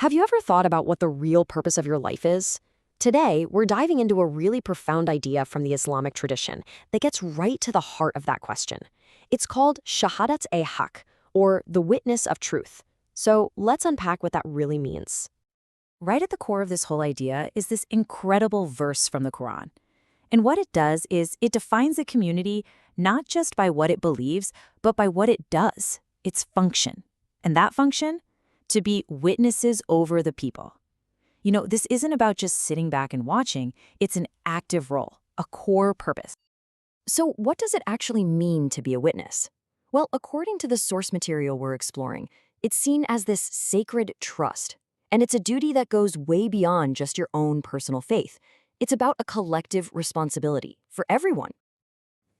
Have you ever thought about what the real purpose of your life is? Today, we're diving into a really profound idea from the Islamic tradition that gets right to the heart of that question. It's called Shahadat-e-Haq, or the witness of truth. So let's unpack what that really means. Right at the core of this whole idea is this incredible verse from the Quran. And what it does is it defines a community not just by what it believes, but by what it does, its function. And that function? To be witnesses over the people. This isn't about just sitting back and watching, it's an active role, a core purpose. So what does it actually mean to be a witness? Well, according to the source material we're exploring, it's seen as this sacred trust. And it's a duty that goes way beyond just your own personal faith. It's about a collective responsibility for everyone.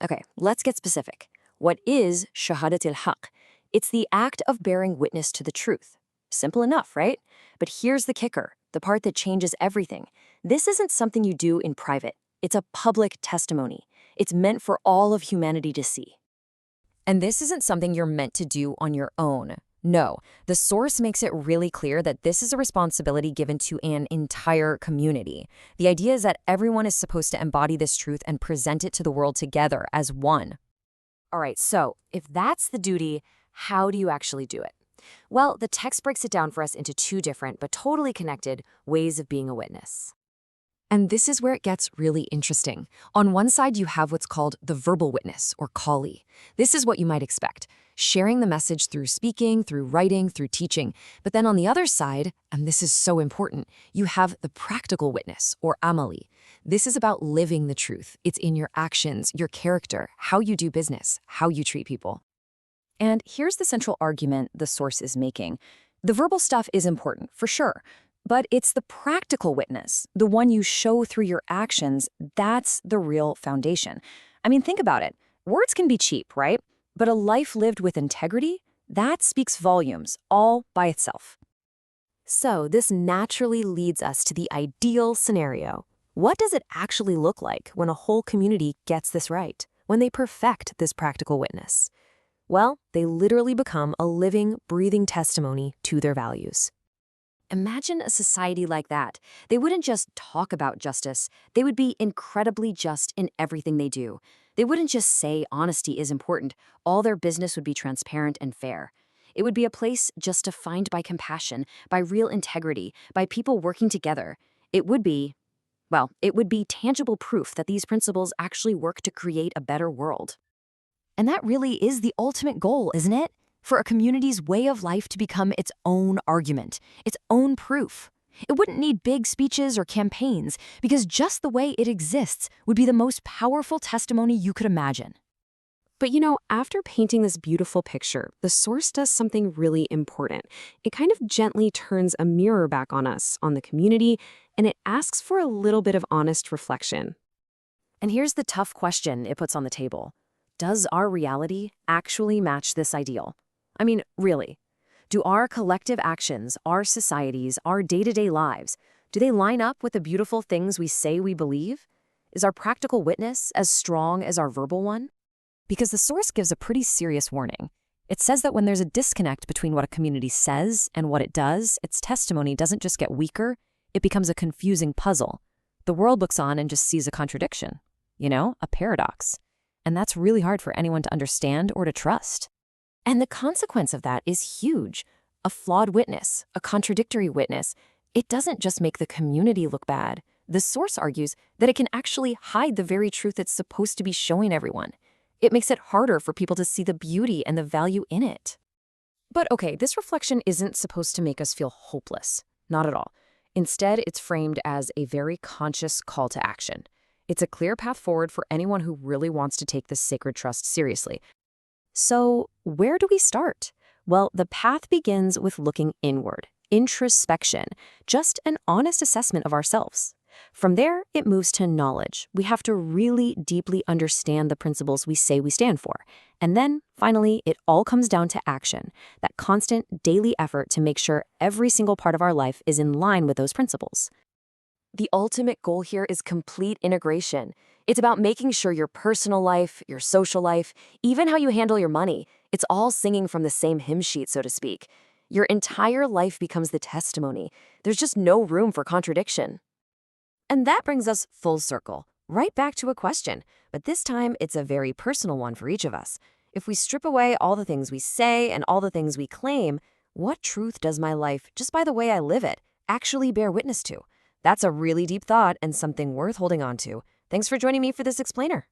Okay, let's get specific. What is Shahadat-e-Haq? It's the act of bearing witness to the truth. Simple enough, right? But here's the kicker, the part that changes everything. This isn't something you do in private. It's a public testimony. It's meant for all of humanity to see. And this isn't something you're meant to do on your own. No, the source makes it really clear that this is a responsibility given to an entire community. The idea is that everyone is supposed to embody this truth and present it to the world together as one. All right, so if that's the duty, how do you actually do it? Well, the text breaks it down for us into two different but totally connected ways of being a witness. And this is where it gets really interesting. On one side, you have what's called the verbal witness, or qali. This is what you might expect, sharing the message through speaking, through writing, through teaching. But then on the other side, and this is so important, you have the practical witness, or amali. This is about living the truth. It's in your actions, your character, how you do business, how you treat people. And here's the central argument the source is making. The verbal stuff is important, for sure. But it's the practical witness, the one you show through your actions, that's the real foundation. I mean, think about it. Words can be cheap, right? But a life lived with integrity, that speaks volumes, all by itself. So this naturally leads us to the ideal scenario. What does it actually look like when a whole community gets this right, when they perfect this practical witness? Well, they literally become a living, breathing testimony to their values. Imagine a society like that. They wouldn't just talk about justice. They would be incredibly just in everything they do. They wouldn't just say honesty is important. All their business would be transparent and fair. It would be a place just defined by compassion, by real integrity, by people working together. It would be tangible proof that these principles actually work to create a better world. And that really is the ultimate goal, isn't it? For a community's way of life to become its own argument, its own proof. It wouldn't need big speeches or campaigns, because just the way it exists would be the most powerful testimony you could imagine. But after painting this beautiful picture, the source does something really important. It kind of gently turns a mirror back on us, on the community, and it asks for a little bit of honest reflection. And here's the tough question it puts on the table. Does our reality actually match this ideal? I mean, really, do our collective actions, our societies, our day-to-day lives, do they line up with the beautiful things we say we believe? Is our practical witness as strong as our verbal one? Because the source gives a pretty serious warning. It says that when there's a disconnect between what a community says and what it does, its testimony doesn't just get weaker, it becomes a confusing puzzle. The world looks on and just sees a contradiction, a paradox. And that's really hard for anyone to understand or to trust. And the consequence of that is huge. A flawed witness, a contradictory witness, it doesn't just make the community look bad. The source argues that it can actually hide the very truth it's supposed to be showing everyone. It makes it harder for people to see the beauty and the value in it. But okay, this reflection isn't supposed to make us feel hopeless. Not at all. Instead, it's framed as a very conscious call to action. It's a clear path forward for anyone who really wants to take this sacred trust seriously. So, where do we start? Well, the path begins with looking inward, introspection, just an honest assessment of ourselves. From there, it moves to knowledge. We have to really deeply understand the principles we say we stand for. And then, finally, it all comes down to action, that constant daily effort to make sure every single part of our life is in line with those principles. The ultimate goal here is complete integration. It's about making sure your personal life, your social life, even how you handle your money, it's all singing from the same hymn sheet, so to speak. Your entire life becomes the testimony. There's just no room for contradiction. And that brings us full circle, right back to a question, but this time it's a very personal one for each of us. If we strip away all the things we say and all the things we claim, what truth does my life, just by the way I live it, actually bear witness to? That's a really deep thought and something worth holding on to. Thanks for joining me for this explainer.